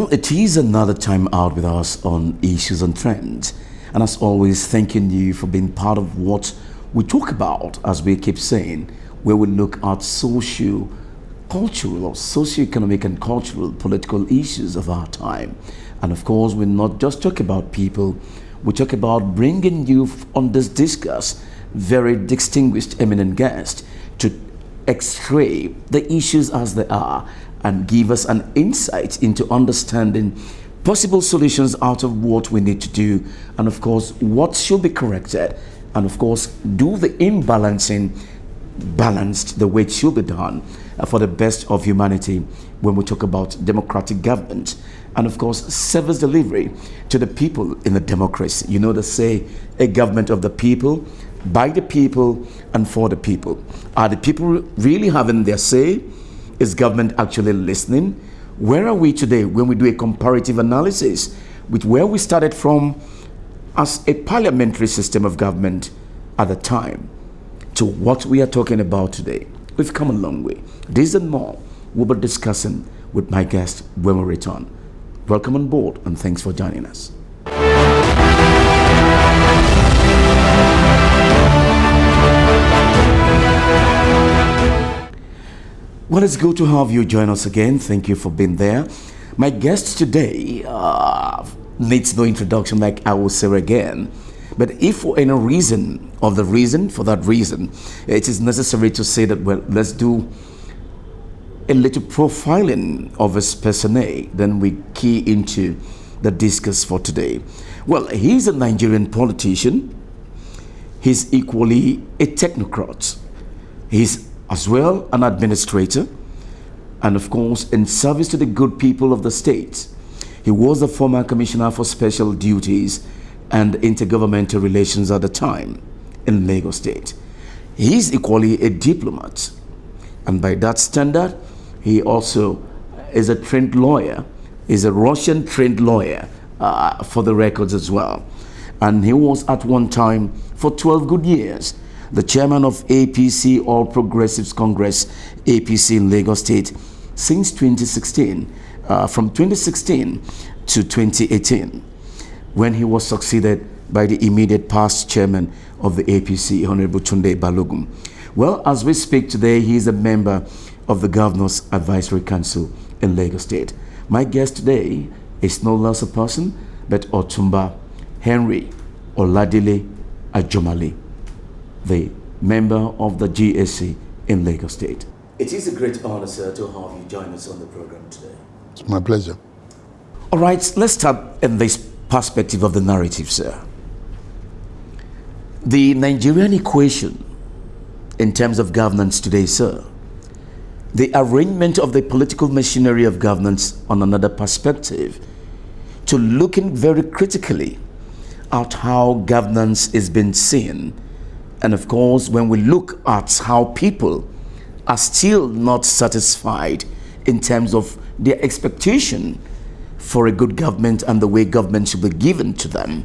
Well, it is another time out with us on Issues and Trends. And as always, thanking you for being part of what we talk about, as we keep saying, where we look at social, cultural, or socio-economic and cultural political issues of our time. And of course, we not just talk about people, we talk about bringing you on this discuss very distinguished, eminent guests to x-ray the issues as they are and give us an insight into understanding possible solutions out of what we need to do, and of course what should be corrected, and of course do the imbalancing balanced the way it should be done for the best of humanity when we talk about democratic government, and of course service delivery to the people in a democracy. You know, they say a government of the people, by the people, and for the people. Are the people really having their say? Is government actually listening? Where are we today when we do a comparative analysis with where we started from as a parliamentary system of government at the time to what we are talking about today? We've come a long way. This and more we'll be discussing with my guest when we return. Welcome on board and thanks for joining us. Well, it's good to have you join us again. Thank you for being there. My guest today needs no introduction, like I will say again. But if for any reason, for that reason, it is necessary to say that, well, let's do a little profiling of his persona, then we key into the discuss for today. Well, he's a Nigerian politician. He's equally a technocrat. He's as well an administrator, and of course in service to the good people of the state. He was the former commissioner for special duties and intergovernmental relations at the time in Lagos State. He's equally a diplomat, and by that standard he also is a trained lawyer. He's a Russian trained lawyer for the records as well, and he was at one time for 12 good years the chairman of APC, All Progressives Congress, APC in Lagos State, since 2016, from 2016 to 2018, when he was succeeded by the immediate past chairman of the APC, Honorable Tunde Balogun. Well, as we speak today, he is a member of the Governor's Advisory Council in Lagos State. My guest today is no less a person but Otumba Henry Oladile Ajomale, the member of the GSC in Lagos State. It is a great honor, sir, to have you join us on the program today. It's my pleasure. All right, let's start in this perspective of the narrative, sir. The Nigerian equation in terms of governance today, sir, the arrangement of the political machinery of governance on another perspective, to looking very critically at how governance is being seen. And of course, when we look at how people are still not satisfied in terms of their expectation for a good government and the way government should be given to them,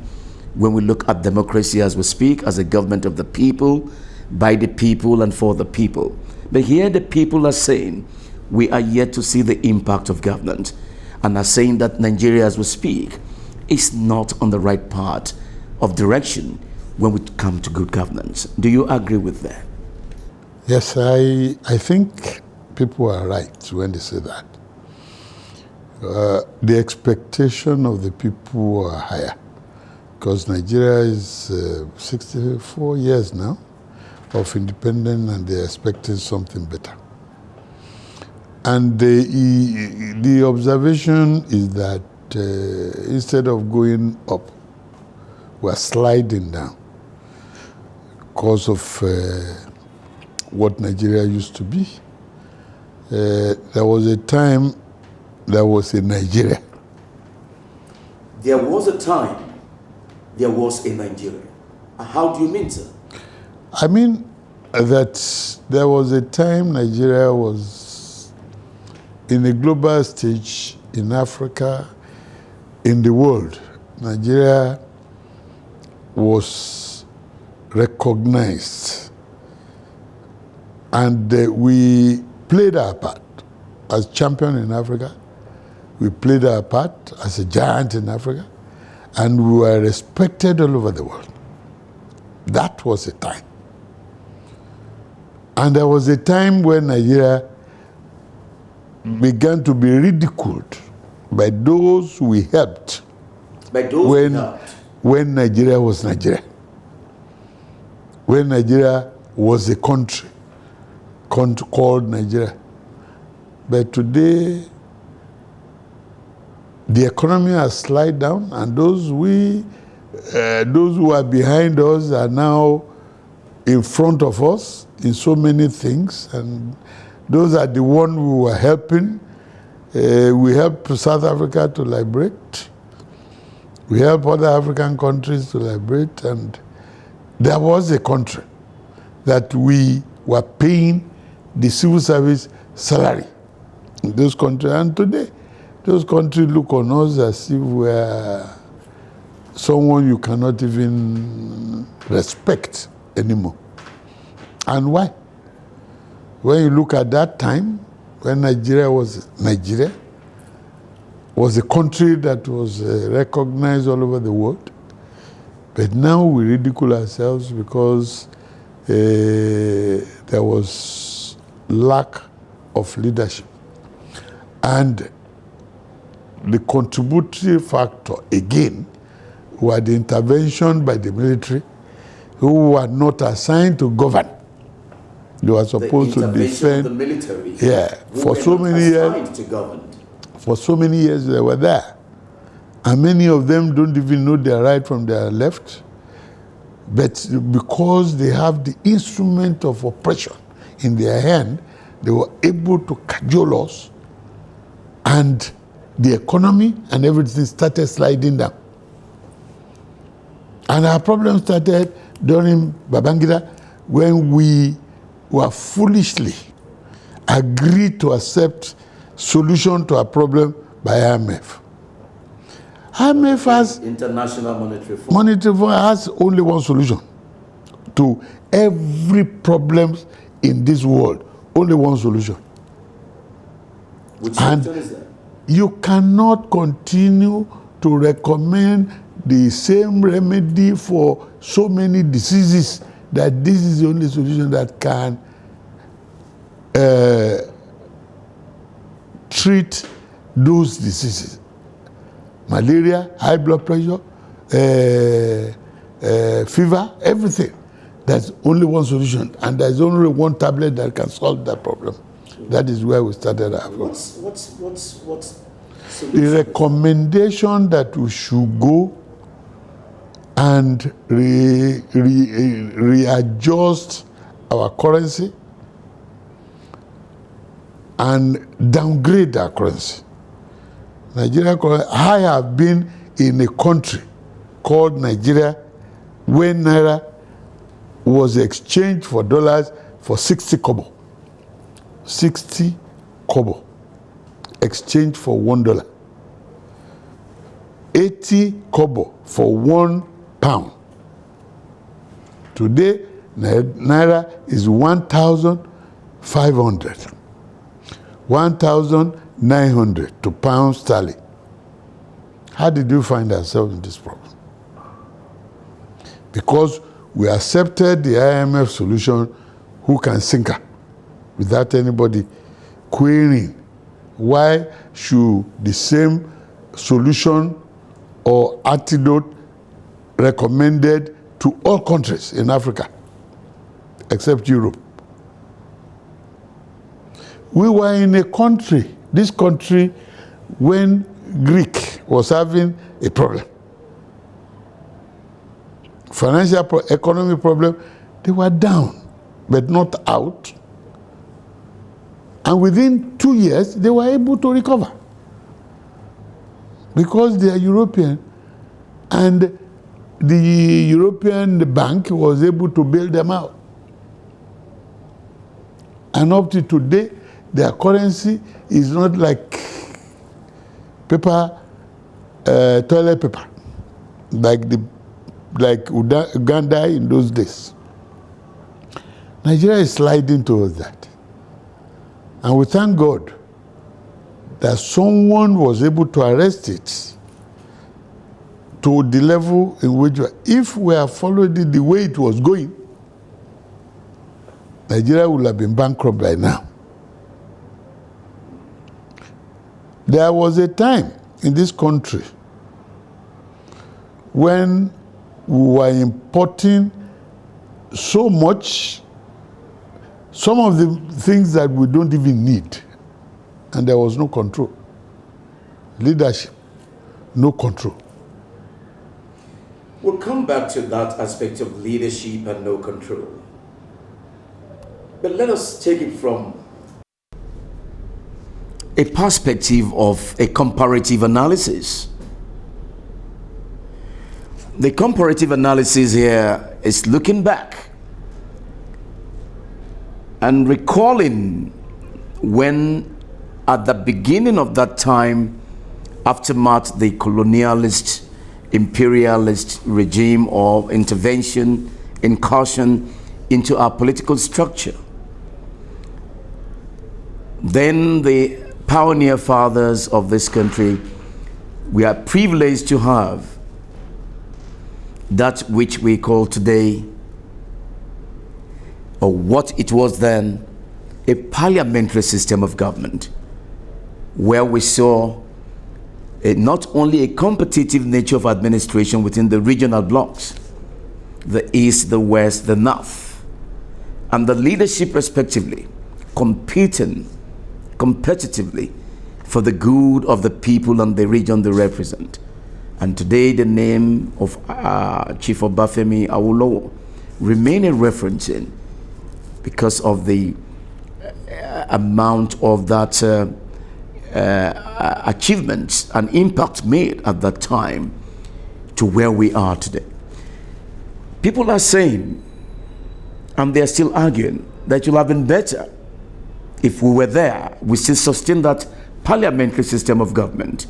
when we look at democracy as we speak, as a government of the people, by the people and for the people. But here the people are saying, we are yet to see the impact of government, and are saying that Nigeria as we speak is not on the right path of direction when we come to good governance. Do you agree with that? Yes, I think people are right when they say that. The expectation of the people are higher, because Nigeria is 64 years now of independence, and they're expecting something better. And the observation is that instead of going up, we're sliding down because of what Nigeria used to be. There was a time there was a Nigeria. There was a time there was a Nigeria. How do you mean, sir? I mean that there was a time Nigeria was in a global stage in Africa, in the world. Nigeria was recognized, and we played our part as champion in Africa, We played our part as a giant in Africa, and we were respected all over the world. That was a time. And there was a time when Nigeria began to be ridiculed by those we helped. By those we helped? When Nigeria was Nigeria. When Nigeria was a country called Nigeria. But today, the economy has slid down, and those who are behind us are now in front of us in so many things, and those are the ones we were helping. We helped South Africa to liberate. We helped other African countries to liberate, and there was a country that we were paying the civil service salary in those countries, and today those countries look on us as if we're someone you cannot even respect anymore. And why? When you look at that time, when Nigeria was a country that was recognized all over the world, but now we ridicule ourselves because there was lack of leadership. And the contributory factor, again, were the intervention by the military, who were not assigned to govern. They were supposed to defend. The military. Yeah, for so many years. To govern. For so many years they were there, and many of them don't even know their right from their left. But because they have the instrument of oppression in their hand, they were able to cajole us, and the economy and everything started sliding down. And our problem started during Babangida, when we were foolishly agreed to accept solution to our problem by IMF. IMF has International Monetary Fund. Monetary Fund has only one solution to every problem in this world. Only one solution. Which solution is that? You cannot continue to recommend the same remedy for so many diseases that this is the only solution that can treat those diseases. Malaria, high blood pressure, fever, everything. There's only one solution, and there's only one tablet that can solve that problem. That is where we started our work. What's The recommendation that we should go and readjust our currency and downgrade our currency. Nigerian currency, I have been in a country called Nigeria when Naira was exchanged for dollars for 60 kobo. 60 kobo. Exchange for $1. 80 kobo for 1 pound. Today, Naira is 1,500. 1,900 to pound sterling. How did you find ourselves in this problem? Because we accepted the IMF solution, who can sinker, without anybody querying. Why should the same solution or antidote recommended to all countries in Africa, except Europe? We were in a country, this country, when Greek was having a problem. Financial economic problem, they were down, but not out. And within 2 years, they were able to recover. Because they are European, and the European bank was able to bail them out. And up to today, their currency is not like paper, toilet paper, like Uganda in those days. Nigeria is sliding towards that. And we thank God that someone was able to arrest it to the level in which, if we had followed it the way it was going, Nigeria would have been bankrupt by now. There was a time in this country when we were importing so much, some of the things that we don't even need, and there was no control. Leadership, no control. We'll come back to that aspect of leadership and no control. But let us take it from a perspective of a comparative analysis. The comparative analysis here is looking back and recalling when, at the beginning of that time, aftermath the colonialist, imperialist regime of intervention, incursion into our political structure. Then the pioneer fathers of this country, we are privileged to have that which we call today, or what it was then, a parliamentary system of government, where we saw not only a competitive nature of administration within the regional blocks, the East, the West, the North, and the leadership respectively, competing competitively for the good of the people and the region they represent. And today the name of Chief Obafemi Awolowo remain a reference in because of the amount of that achievements and impact made at that time to where we are today. People are saying, and they're still arguing, that it would have been better if we were there, we still sustain that parliamentary system of government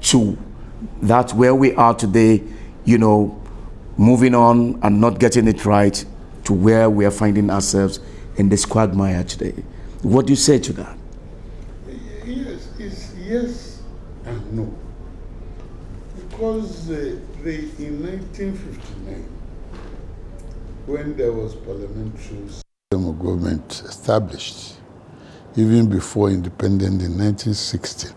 to that where we are today, you know, moving on and not getting it right to where we are finding ourselves in this quagmire today. What do you say to that? Yes, it's yes and no. Because in 1959, when there was parliamentary system of government established, even before independence in 1960,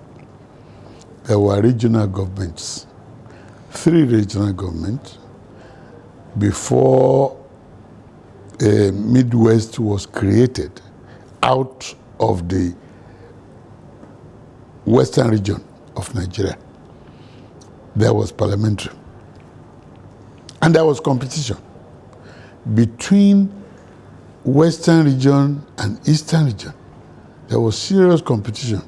there were regional governments, 3 regional governments, before Midwest was created out of the western region of Nigeria. There was parliamentary. And there was competition between western region and eastern region. There was serious competition.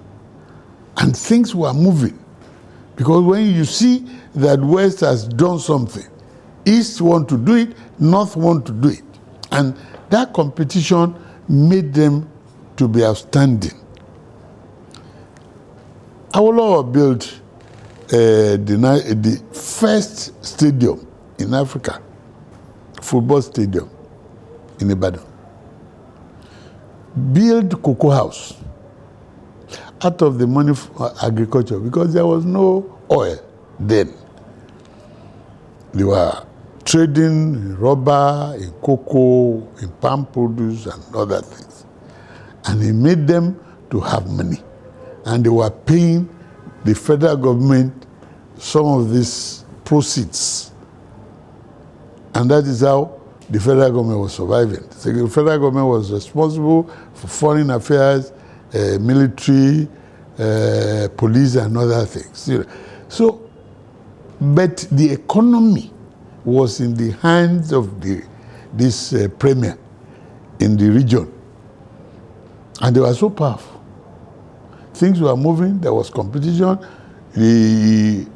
And things were moving. Because when you see that West has done something, East want to do it, North want to do it. And that competition made them to be outstanding. Awolowo built the first stadium in Africa, football stadium in Ibadan. Build cocoa house out of the money for agriculture because there was no oil then. They were trading in rubber, in cocoa, in palm produce and other things. And he made them to have money. And they were paying the federal government some of these proceeds. And that is how the federal government was surviving. So the federal government was responsible for foreign affairs, military, police, and other things. So, but the economy was in the hands of this premier in the region. And they were so powerful. Things were moving, there was competition. The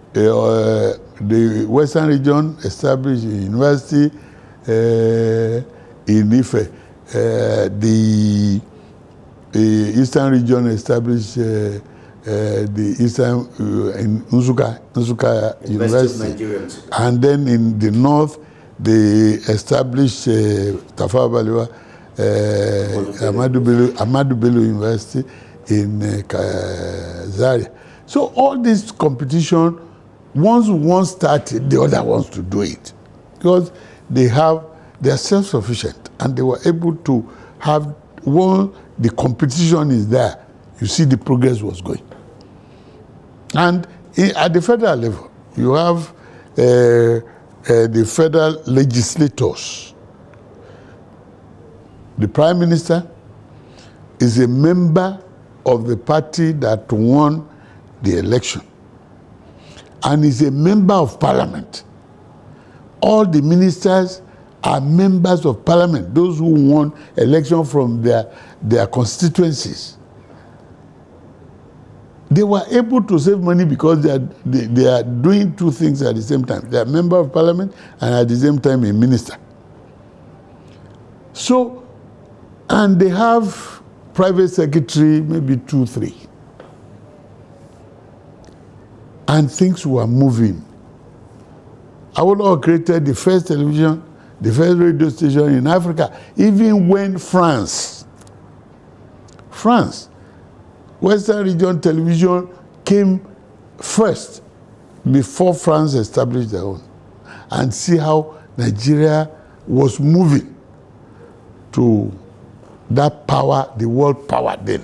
Western region established a university in Ife. The Eastern region established the Eastern in Nsukka University. And then in the north, they established Tafawa Balewa Ahmadu Bello University. in Zaria. So all this competition, once one started, the other wants to do it, because they are self-sufficient, and they were able to have, when the competition is there, you see the progress was going. And at the federal level, you have the federal legislators. The Prime Minister is a member of the party that won the election, and is a member of Parliament. All the ministers are members of Parliament, those who won election from their constituencies. They were able to save money because they are doing two things at the same time. They are member of Parliament and at the same time a minister. So, and they have private secretary, maybe 2, 3. And things were moving. Awolowo created the first television, the first radio station in Africa, even when France, Western Region Television came first before France established their own. And see how Nigeria was moving to that power, the world power then.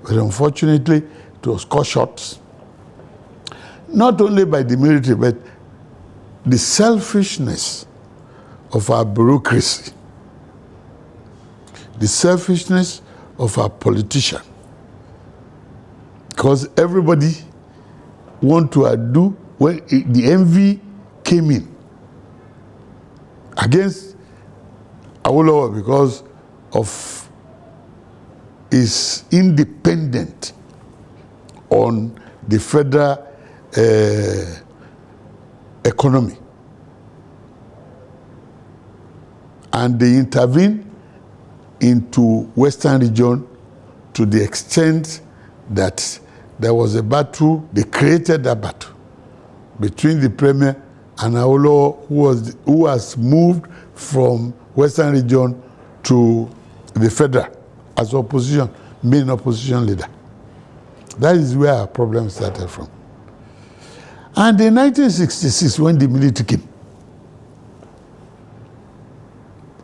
But unfortunately, it was cut short. Not only by the military, but the selfishness of our bureaucracy, the selfishness of our politicians. Because everybody want to do, when the envy came in against Awolowo because of his independent on the federal economy. And they intervened into Western region to the extent that there was a battle. They created that battle between the premier and Awolowo, who has moved from Western region to the federal as opposition, main opposition leader. That is where our problem started from. And in 1966, when the military came,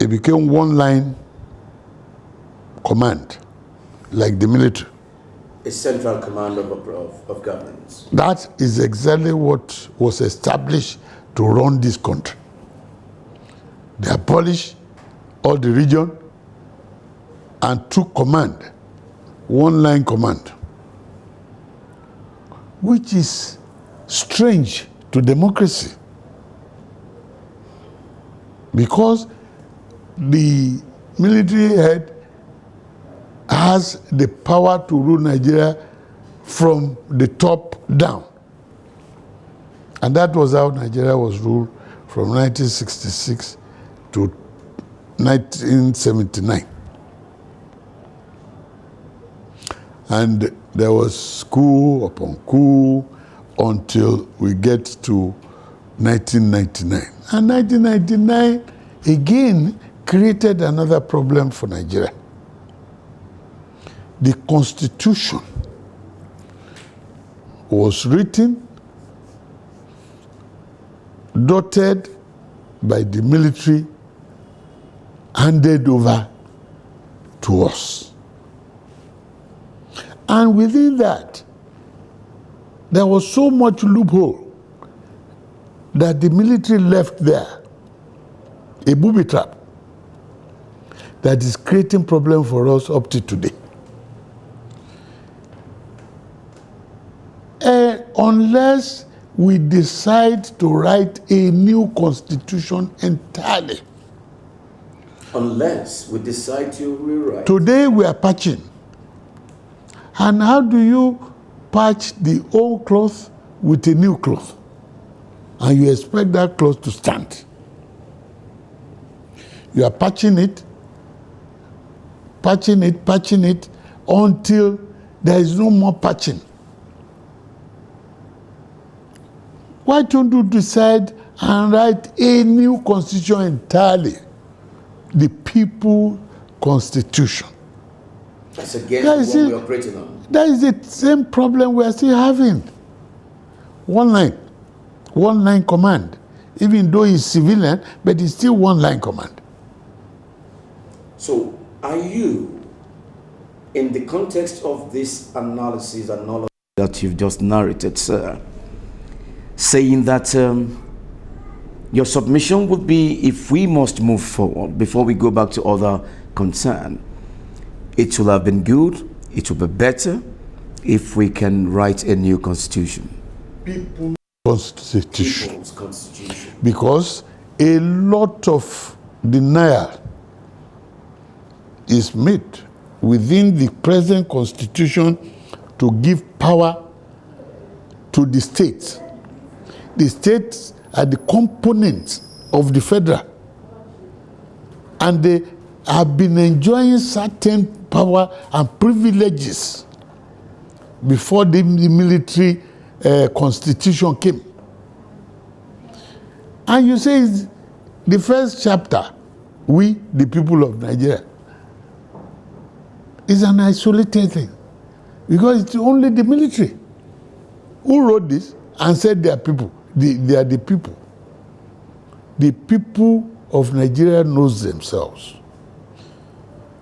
it became one-line command, like the military. A central command of governance. That is exactly what was established to run this country. They abolished all the region and took command, one-line command, which is strange to democracy, because the military head has the power to rule Nigeria from the top down. And that was how Nigeria was ruled from 1966 to 1979. And there was coup upon coup until we get to 1999. And 1999 again created another problem for Nigeria. The Constitution was written, dotted by the military, handed over to us. And within that, there was so much loophole that the military left there, a booby trap, that is creating problem for us up to today. Unless we decide to write a new constitution entirely. Unless we decide to rewrite. Today we are patching. And how do you patch the old cloth with a new cloth? And you expect that cloth to stand. You are patching it until there is no more patching. Why don't you decide and write a new constitution entirely? The People's Constitution. That's against what we're operating on. That is the same problem we are still having. One line command. Even though he's civilian, but it's still one line command. So, are you, in the context of this analysis and knowledge that you've just narrated, sir, saying that your submission would be, if we must move forward before we go back to other concern, it will have been good, it will be better if we can write a new constitution. People's constitution. Because a lot of denial is made within the present constitution to give power to the states. The states are the components of the federal, and they have been enjoying certain power and privileges before the military constitution came. And you say the first chapter, we, the people of Nigeria, is an isolated thing, because it's only the military who wrote this and said they are people. They are the people. The people of Nigeria knows themselves,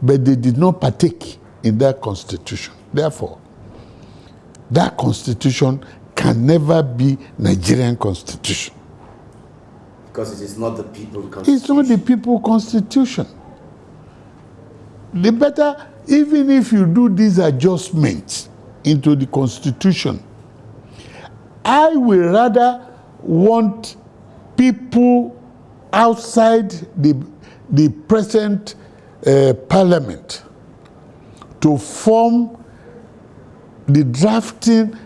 but they did not partake in that constitution. Therefore, that constitution can never be Nigerian constitution. Because it is not the people constitution. It's not the people constitution. The better, even if you do these adjustments into the constitution, I will rather want people outside the present parliament to form the drafting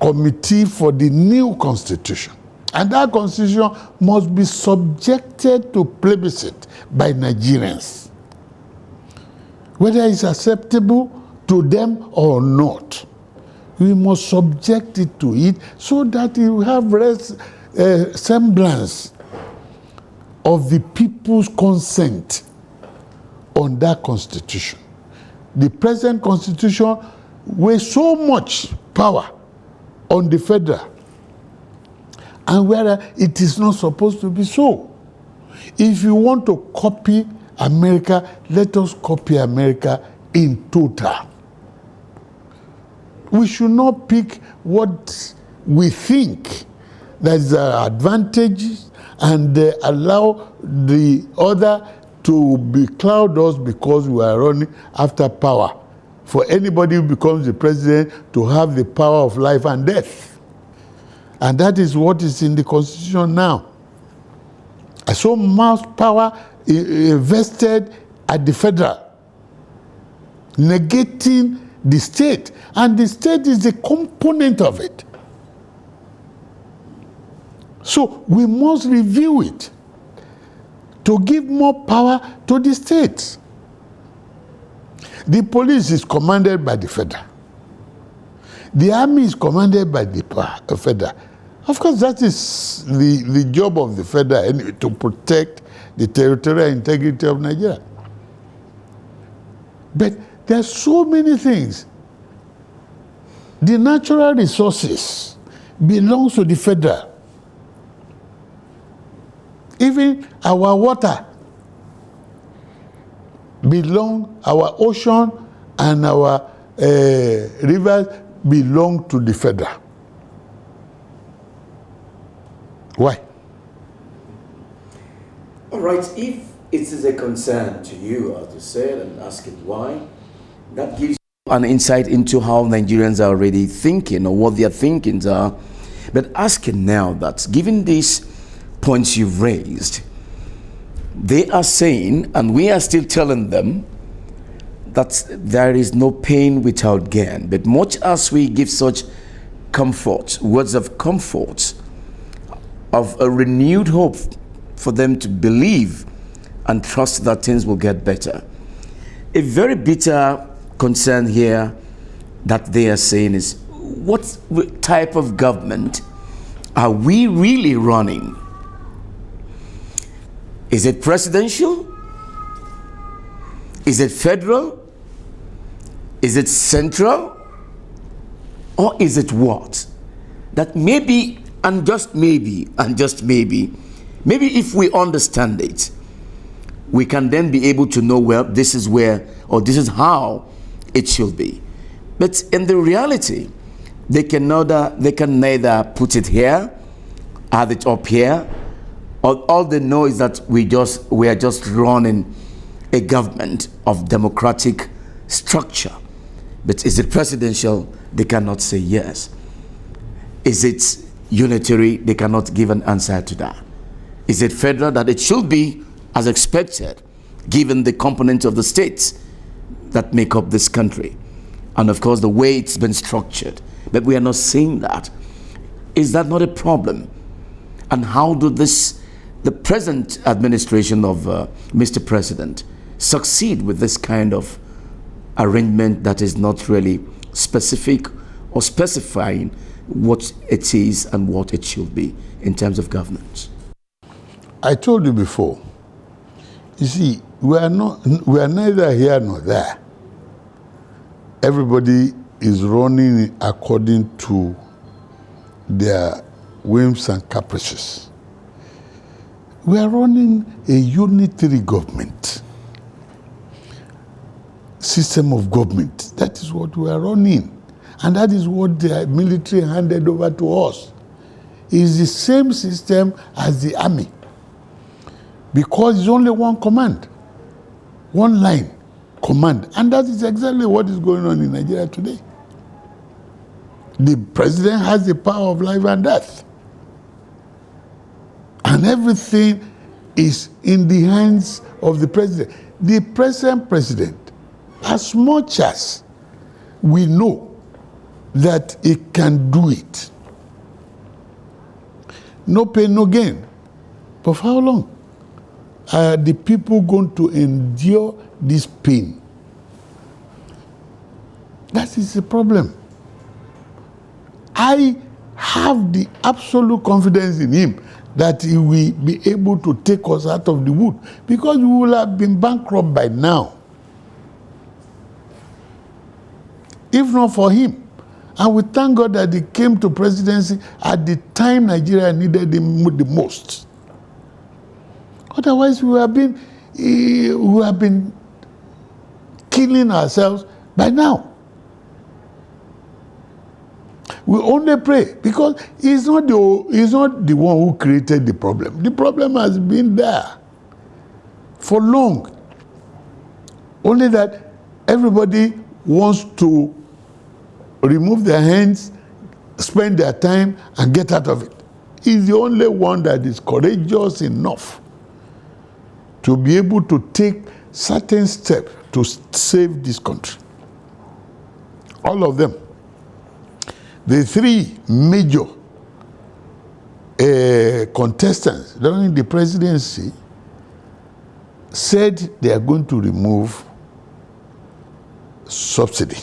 committee for the new constitution. And that constitution must be subjected to plebiscite by Nigerians, whether it's acceptable to them or not. We must subject it to it so that it will have semblance of the people's consent on that constitution. The present constitution wastes so much power on the federal, and where it is not supposed to be so. If you want to copy America, let us copy America in total. We should not pick what we think that is our advantage and allow the other to becloud us because we are running after power. For anybody who becomes the president to have the power of life and death. And that is what is in the constitution now. So much power vested at the federal, negating the state, and the state is a component of it. So we must review it to give more power to the states. The police is commanded by the federal. The army is commanded by the federal. Of course, that is the job of the federal, anyway, to protect the territorial integrity of Nigeria. But there are so many things. The natural resources belong to the federal. Even our water belong, our ocean and our rivers belong to the federal. Why? All right, if it is a concern to you, as you said, and asking why, that gives you an insight into how Nigerians are already thinking or what their thinkings are. But asking now that, given these points you've raised, they are saying, and we are still telling them, that there is no pain without gain. But much as we give such comfort, words of comfort, of a renewed hope for them to believe and trust that things will get better, a very bitter concern here that they are saying is, what type of government are we really running? Is it presidential? Is it federal? Is it central? Or is it what? That maybe, and just maybe, maybe if we understand it, we can then be able to know, well, this is where, or this is how it should be. But in the reality, they can neither put it here, have it up here, or all they know is that we are just running a government of democratic structure. But is it presidential? They cannot say yes. Is it unitary? They cannot give an answer to that. Is it federal? That it should be as expected, given the components of the states that make up this country. And of course, the way it's been structured. But we are not seeing that. Is that not a problem? And how do the present administration of Mr. President succeed with this kind of arrangement that is not really specific or specifying what it is and what it should be in terms of governance? I told you before, you see, we are neither here nor there. Everybody is running according to their whims and caprices. We are running a unitary government, system of government. That is what we are running. And that is what the military handed over to us. It is the same system as the army. Because it's only one command, one line command. And that is exactly what is going on in Nigeria today. The president has the power of life and death. And everything is in the hands of the president. The present president, as much as we know that he can do it, no pain, no gain. But for how long are the people going to endure this pain? That is the problem. I have the absolute confidence in him that he will be able to take us out of the wood, because we will have been bankrupt by now if not for him. And we thank God that he came to presidency at the time Nigeria needed him the most. Otherwise, we have been killing ourselves by now. We only pray because he's not the one who created the problem. The problem has been there for long. Only that everybody wants to remove their hands, spend their time, and get out of it. He's the only one that is courageous enough to be able to take certain steps to save this country. All of them. The three major contestants during the presidency said they are going to remove subsidy.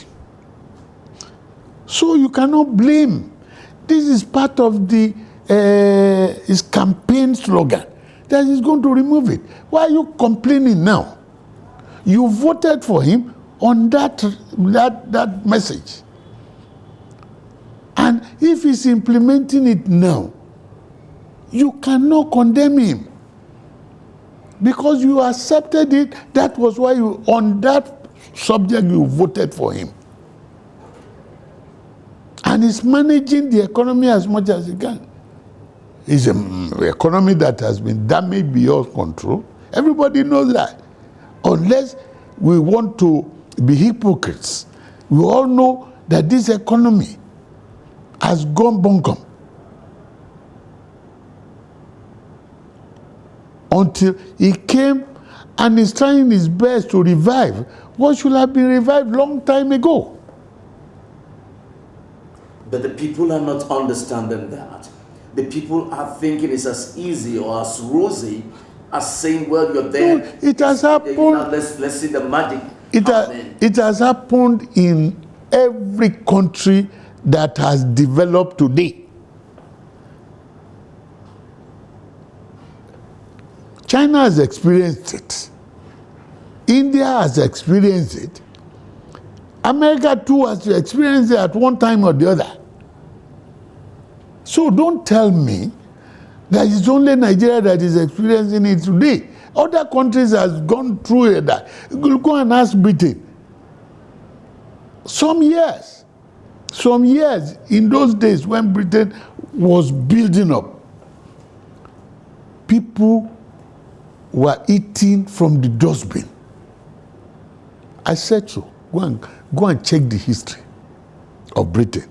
So you cannot blame. This is part of his campaign slogan, that he's going to remove it. Why are you complaining now? You voted for him on that message. And if he's implementing it now, you cannot condemn him. Because you accepted it, that was why on that subject you voted for him. And he's managing the economy as much as he can. It's an economy that has been damaged beyond control. Everybody knows that. Unless we want to be hypocrites, we all know that this economy has gone bunkum until he came and is trying his best to revive what should have been revived long time ago. But the people are not understanding that. The people are thinking it's as easy or as rosy as saying, well, you're there. No, it has happened. Now let's see the magic. It has happened in every country that has developed today. China has experienced it. India has experienced it. America too has experienced it at one time or the other. So don't tell me that it's only Nigeria that is experiencing it today. Other countries has gone through it. Go and ask Britain. Some years in those days when Britain was building up, people were eating from the dustbin. I said so. Go and check the history of Britain.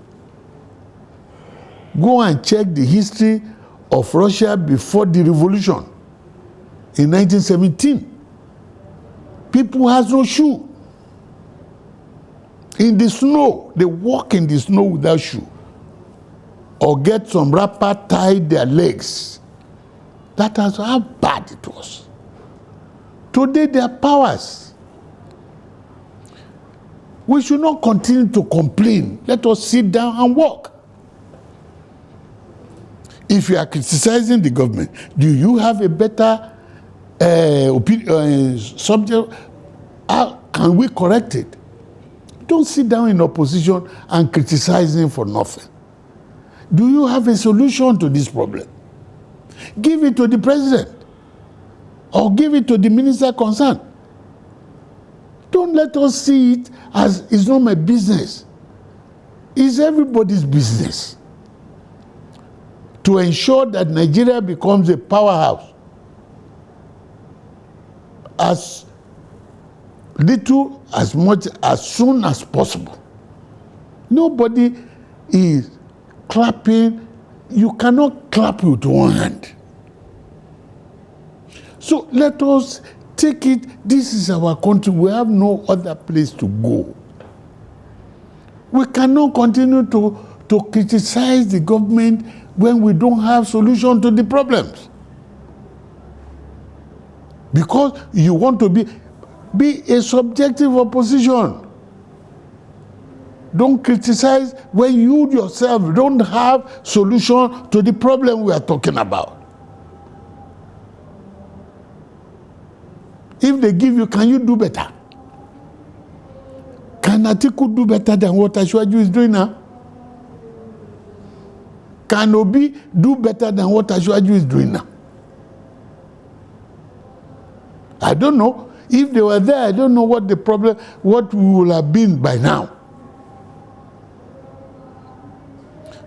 Go and check the history of Russia before the revolution in 1917. People has no shoe. In the snow, they walk in the snow without shoe. Or get some wrapper, tie their legs. That is how bad it was. Today there are powers. We should not continue to complain. Let us sit down and work. If you are criticizing the government, do you have a better subject? How can we correct it? Don't sit down in opposition and criticize him for nothing. Do you have a solution to this problem? Give it to the president or give it to the minister concerned. Don't let us see it as it's not my business. It's everybody's business to ensure that Nigeria becomes a powerhouse as little, as much, as soon as possible. Nobody is clapping. You cannot clap with one hand. So let us take it. This is our country. We have no other place to go. We cannot continue to criticize the government when we don't have solution to the problems. Because you want to be a subjective opposition. Don't criticize when you yourself don't have solution to the problem we are talking about. If they give you, can you do better? Can Atiku do better than what Ashwaju is doing now? Can Obi do better than what Ashwaju is doing now? I don't know. If they were there, I don't know what the problem, what we would have been by now.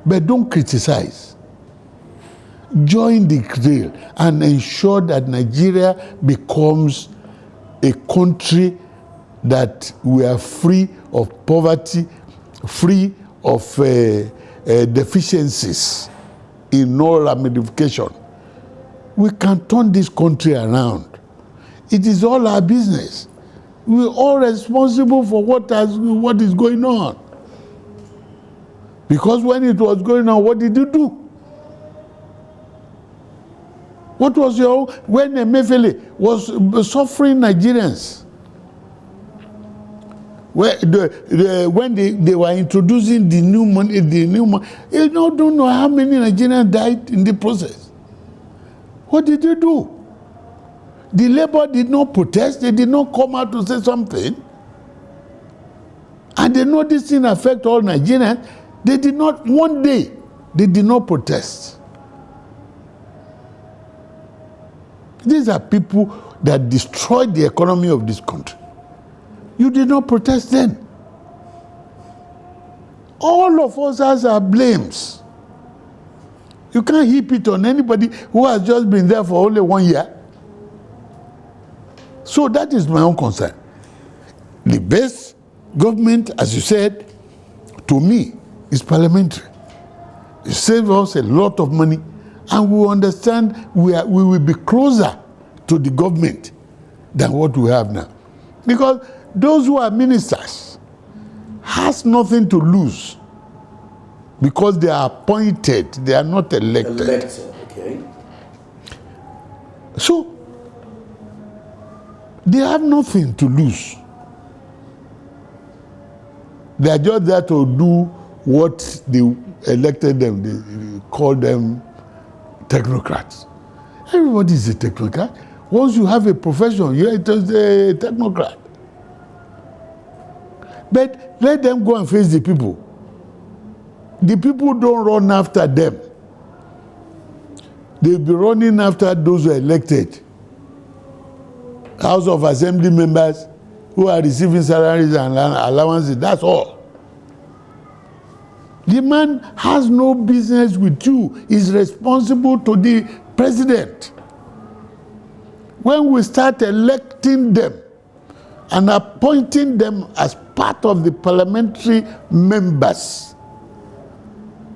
But don't criticize. Join the trail and ensure that Nigeria becomes a country that we are free of poverty, free of deficiencies in all ramification. We can turn this country around. It is all our business. We are all responsible for what is going on. Because when it was going on, what did you do? What was your, when Emefiele was suffering Nigerians? When they were introducing the new money, you don't know how many Nigerians died in the process. What did you do? The labor did not protest. They did not come out to say something. And they know this thing affect all Nigerians. They did not, one day, they did not protest. These are people that destroyed the economy of this country. You did not protest then. All of us has our blames. You can't heap it on anybody who has just been there for only 1 year. So that is my own concern. The best government, as you said, to me, is parliamentary. It saves us a lot of money, and we understand we will be closer to the government than what we have now. Because those who are ministers has nothing to lose because they are appointed, they are not elected. Elected, okay. So, they have nothing to lose. They are just there to do what they elected them. They call them technocrats. Everybody is a technocrat. Once you have a profession, you're a technocrat. But let them go and face the people. The people don't run after them. They'll be running after those who are elected. House of Assembly members who are receiving salaries and allowances, that's all. The man has no business with you. He's responsible to the president. When we start electing them and appointing them as part of the parliamentary members,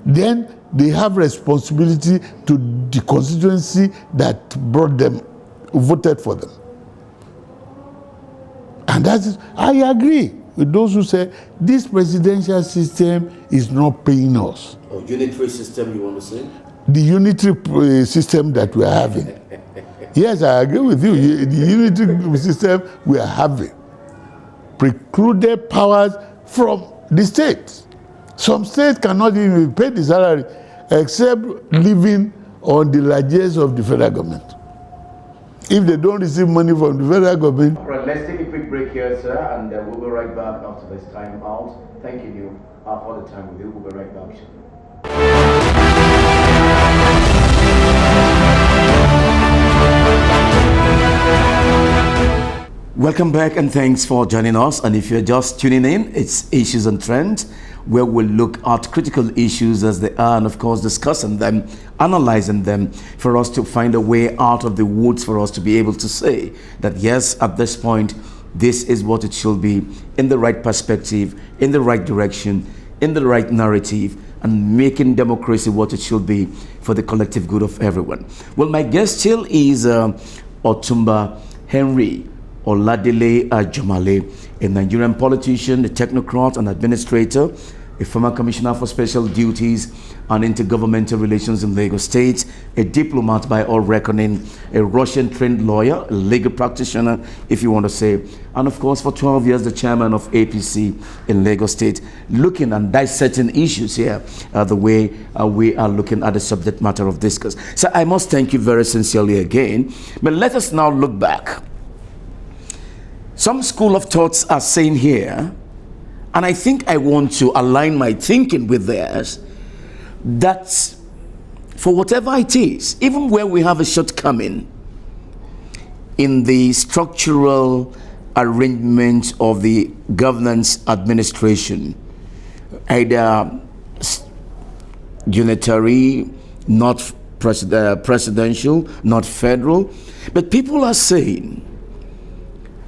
then they have responsibility to the constituency that brought them, voted for them. And that is, I agree with those who say this presidential system is not paying us. Oh, unitary system, you want to say? The unitary system that we are having. Yes, I agree with you. The unitary system we are having precluded powers from the state. Some states cannot even pay the salary except living on the largesse of the federal government. If they don't receive money from the federal government. All right, let's take a quick break here, sir, and we'll be right back after this time out. Thank you for the time with you. We'll be right back. Welcome back and thanks for joining us. And if you're just tuning in, it's Issues and Trends, where we'll look at critical issues as they are and of course discussing them, analyzing them for us to find a way out of the woods, for us to be able to say that yes, at this point, this is what it should be, in the right perspective, in the right direction, in the right narrative, and making democracy what it should be for the collective good of everyone. Well, my guest still is Otumba Henry Oladele Ajomale, a Nigerian politician, a technocrat, and administrator, a former commissioner for special duties and intergovernmental relations in Lagos State, a diplomat by all reckoning, a Russian-trained lawyer, a legal practitioner, if you want to say, and of course for 12 years the chairman of APC in Lagos State, looking and dissecting issues here the way we are looking at the subject matter of discourse. So I must thank you very sincerely again. But let us now look back. Some school of thoughts are saying here, and I think I want to align my thinking with theirs, that for whatever it is, even where we have a shortcoming in the structural arrangement of the governance administration, either unitary, not presidential, not federal, but people are saying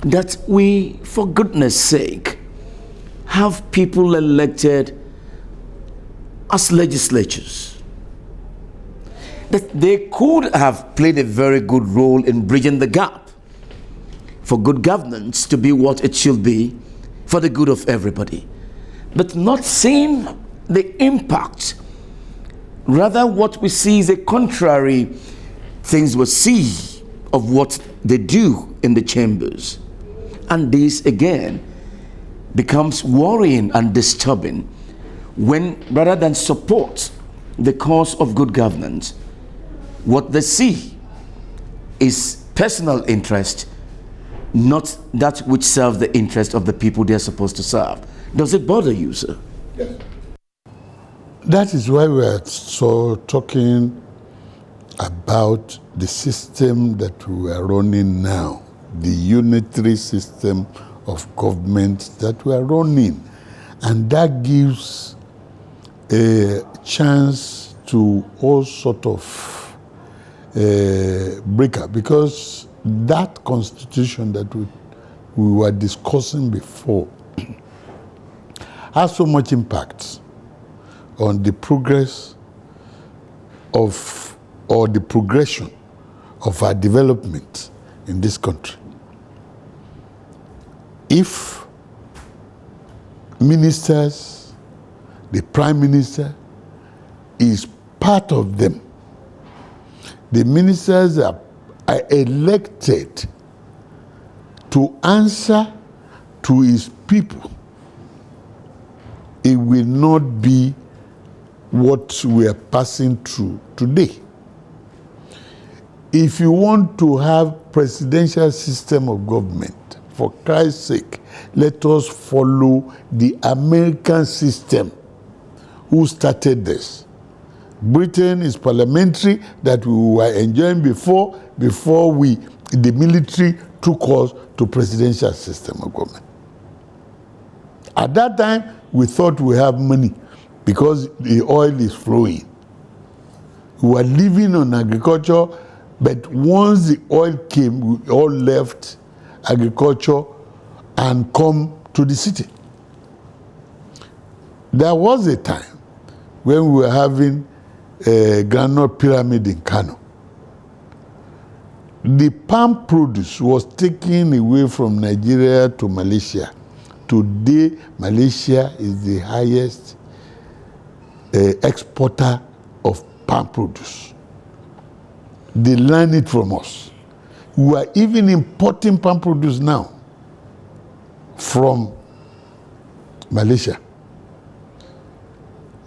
that we, for goodness sake, have people elected as legislatures, that they could have played a very good role in bridging the gap for good governance to be what it should be for the good of everybody, but not seeing the impact. Rather, what we see is a contrary things we see of what they do in the chambers. And this again becomes worrying and disturbing when, rather than support the cause of good governance, what they see is personal interest, not that which serves the interest of the people they're supposed to serve. Does it bother you, sir? Yes. That is why we are so talking about the system that we are running now, the unitary system of government that we are running. And that gives a chance to all sort of breakup, because that constitution that we were discussing before has so much impact on the progress of, or the progression of our development in this country. If ministers, the prime minister is part of them, the ministers are elected to answer to his people, it will not be what we are passing through today. If you want to have presidential system of government, For Christ's sake, let us follow the American system. Who started this? Britain is parliamentary that we were enjoying before the military took us to presidential system of government. At that time, we thought we have money because the oil is flowing. We were living on agriculture, but once the oil came, we all left agriculture and come to the city. There was a time when we were having a groundnut pyramid in Kano. The palm produce was taken away from Nigeria to Malaysia. Today, Malaysia is the highest exporter of palm produce. They learn it from us. We are even importing palm produce now from Malaysia.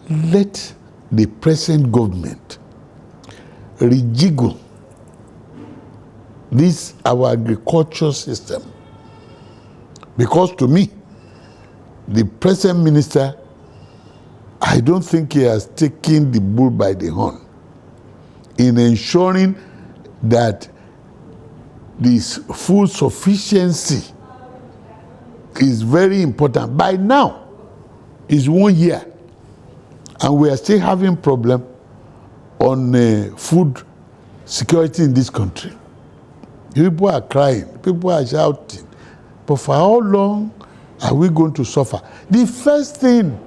Let the present government rejiggle this our agriculture system, because to me, the present minister, I don't think he has taken the bull by the horn in ensuring that this food sufficiency is very important. By now, it's 1 year, and we are still having problem on food security in this country. People are crying, people are shouting, but for how long are we going to suffer? The first thing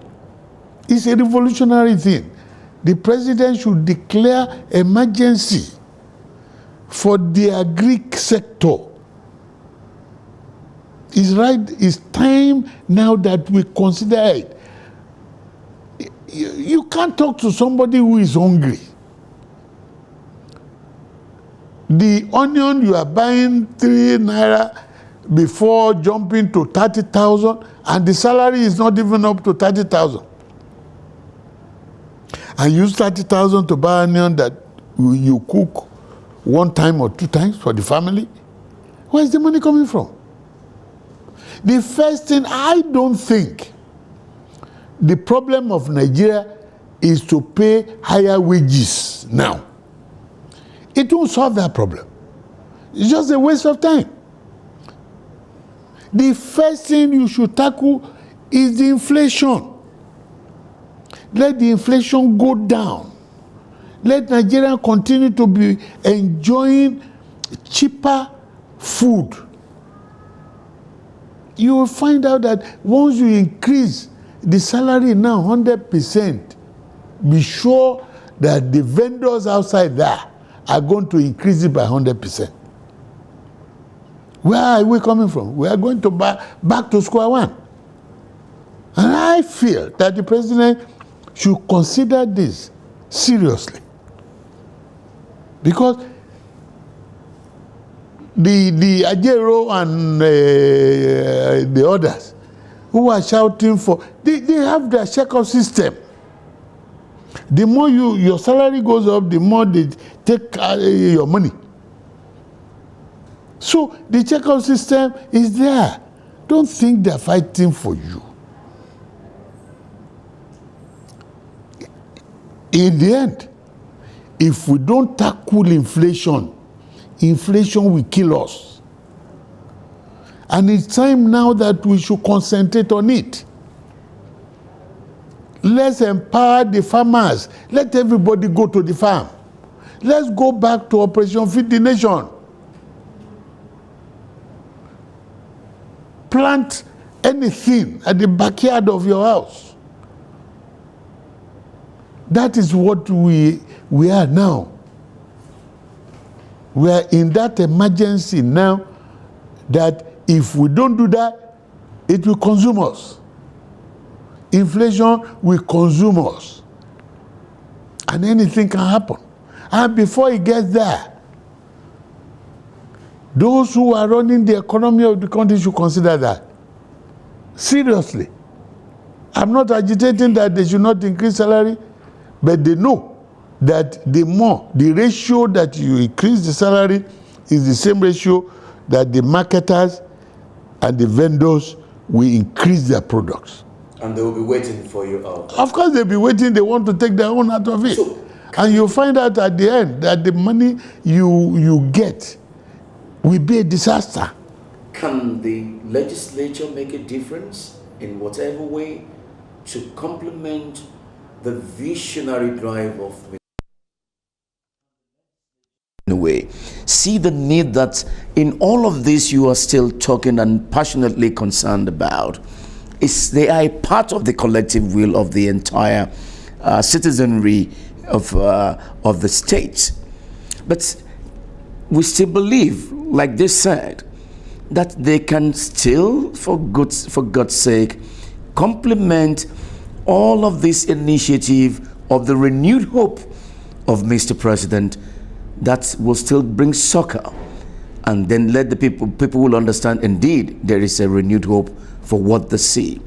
is a revolutionary thing. The president should declare emergency for the agri sector. It's time now that we consider it. You can't talk to somebody who is hungry. The onion you are buying 3 naira before jumping to 30,000, and the salary is not even up to 30,000. And use 30,000 to buy onion that you cook 1 time or 2 times for the family. Where is the money coming from? The first thing, I don't think the problem of Nigeria is to pay higher wages now. It won't solve that problem. It's just a waste of time. The first thing you should tackle is the inflation. Let the inflation go down. Let Nigeria continue to be enjoying cheaper food. You will find out that once you increase the salary now 100%, be sure that the vendors outside there are going to increase it by 100%. Where are we coming from? We are going to back to square one. And I feel that the president should consider this seriously. Because the Ajero and the others who are shouting for, they have their check-up system. The more your salary goes up, the more they take your money. So the check-up system is there. Don't think they're fighting for you. In the end, if we don't tackle inflation, inflation will kill us. And it's time now that we should concentrate on it. Let's empower the farmers. Let everybody go to the farm. Let's go back to Operation Feed the Nation. Plant anything at the backyard of your house. That is what we are now. We are in that emergency now that if we don't do that, it will consume us. Inflation will consume us. And anything can happen. And before it gets there, those who are running the economy of the country should consider that. Seriously. I'm not agitating that they should not increase salary, but they know that the ratio that you increase the salary is the same ratio that the marketers and the vendors will increase their products. And they will be waiting for you out. Of course, they'll be waiting. They want to take their own out of it. So, and you'll find out at the end that the money you get will be a disaster. can the legislature make a difference in whatever way to complement the visionary drive of in a way? See the need that in all of this you are still talking and passionately concerned about. They are a part of the collective will of the entire citizenry of the state. But we still believe, like they said, that they can still, for God's sake, complement all of this initiative of the renewed hope of Mr. President that will still bring succor, and then let the people will understand indeed there is a renewed hope for what they see.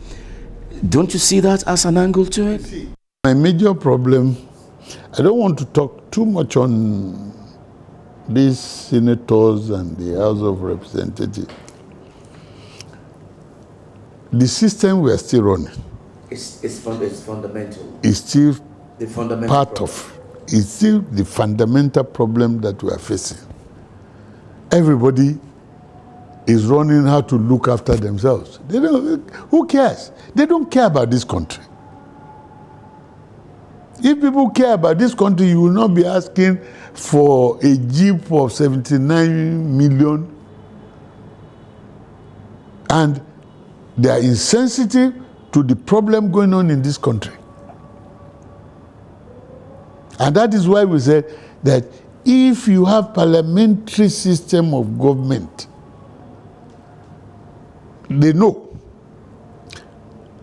Don't you see that as an angle to it? My major problem, I don't want to talk too much on these senators and the House of Representatives. The system we are still running. It's fundamental. It's still The fundamental part problem. of. It's still the fundamental problem that we are facing. Everybody is running how to look after themselves. Who cares? They don't care about this country. If people care about this country, you will not be asking for a jeep of 79 million, and they are insensitive to the problem going on in this country. And that is why we said that if you have parliamentary system of government, they know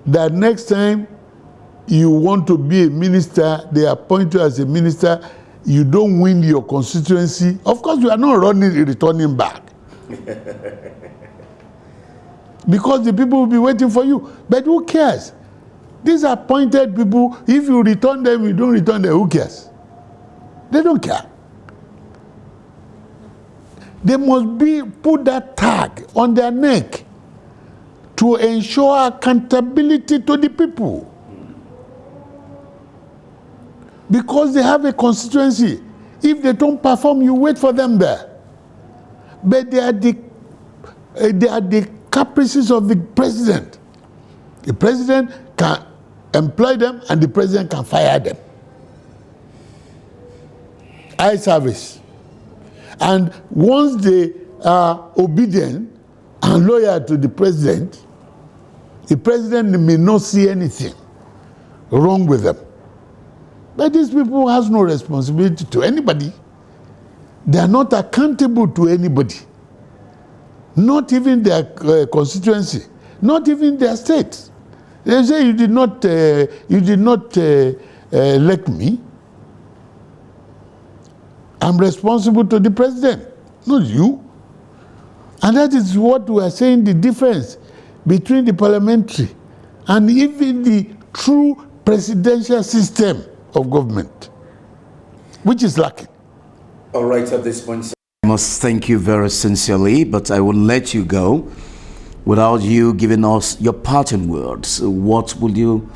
that next time you want to be a minister, they appoint you as a minister, you don't win your constituency. Of course, you are not returning back. Because the people will be waiting for you. But who cares? These are appointed people. If you return them, you don't return them, who cares? They don't care. They must put that tag on their neck to ensure accountability to the people. Because they have a constituency. If they don't perform, you wait for them there. But they are the caprices of the president. The president can employ them and the president can fire them. Eye service. And once they are obedient and loyal to the president may not see anything wrong with them. But these people has no responsibility to anybody. They are not accountable to anybody. Not even their constituency, not even their state. They say you did not elect me. I'm responsible to the president, not you. And that is what we are saying, the difference between the parliamentary and even the true presidential system of government, which is lacking. All right, at this point, I must thank you very sincerely, but I will let you go without you giving us your parting words. What will you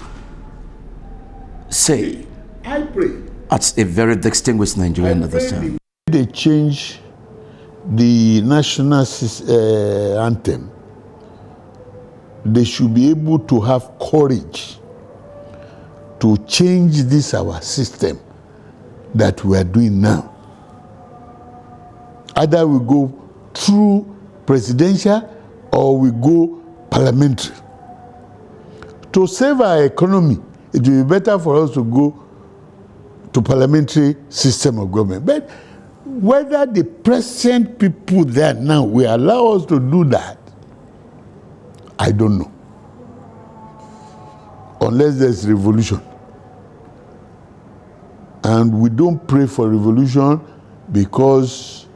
say? I pray. As a very distinguished Nigerian at this time. They change the national anthem. They should be able to have courage to change this our system that we are doing now. Either we go through presidential or we go parliamentary. To save our economy, it will be better for us to go to parliamentary system of government. But whether the present people there now will allow us to do that, I don't know. Unless there's revolution. And we don't pray for revolution because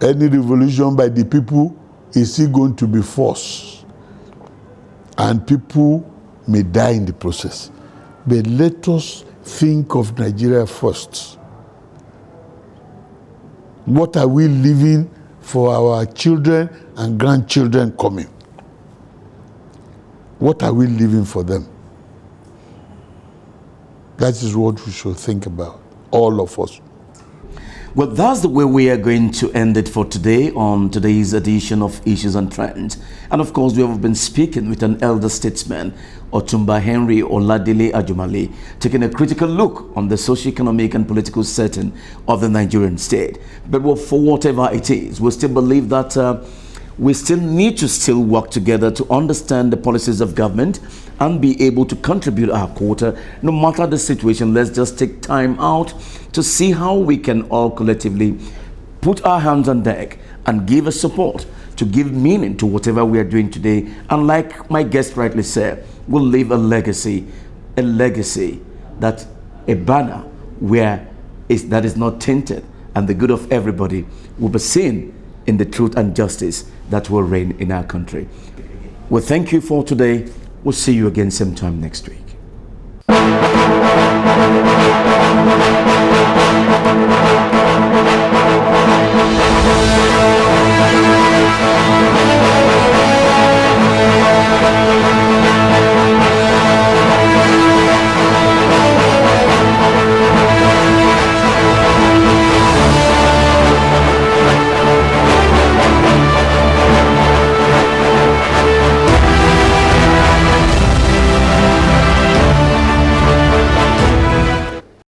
any revolution by the people is still going to be forced. And people may die in the process. But let us think of Nigeria first. What are we leaving for our children and grandchildren coming? What are we leaving for them? That is what we should think about, all of us. Well, that's the way we are going to end it for today on today's edition of Issues and Trends. And of course, we have been speaking with an elder statesman, Otumba Henry Oladile Ajomale, taking a critical look on the socio-economic and political setting of the Nigerian state. But for whatever it is, we still believe that we still need to still work together to understand the policies of government and be able to contribute our quota. No matter the situation, let's just take time out to see how we can all collectively put our hands on deck and give a support to give meaning to whatever we are doing today. And like my guest rightly said, we'll leave a legacy that a banner that is not tainted, and the good of everybody will be seen in the truth and justice that will reign in our country. Well, thank you for today. We'll see you again same time next week.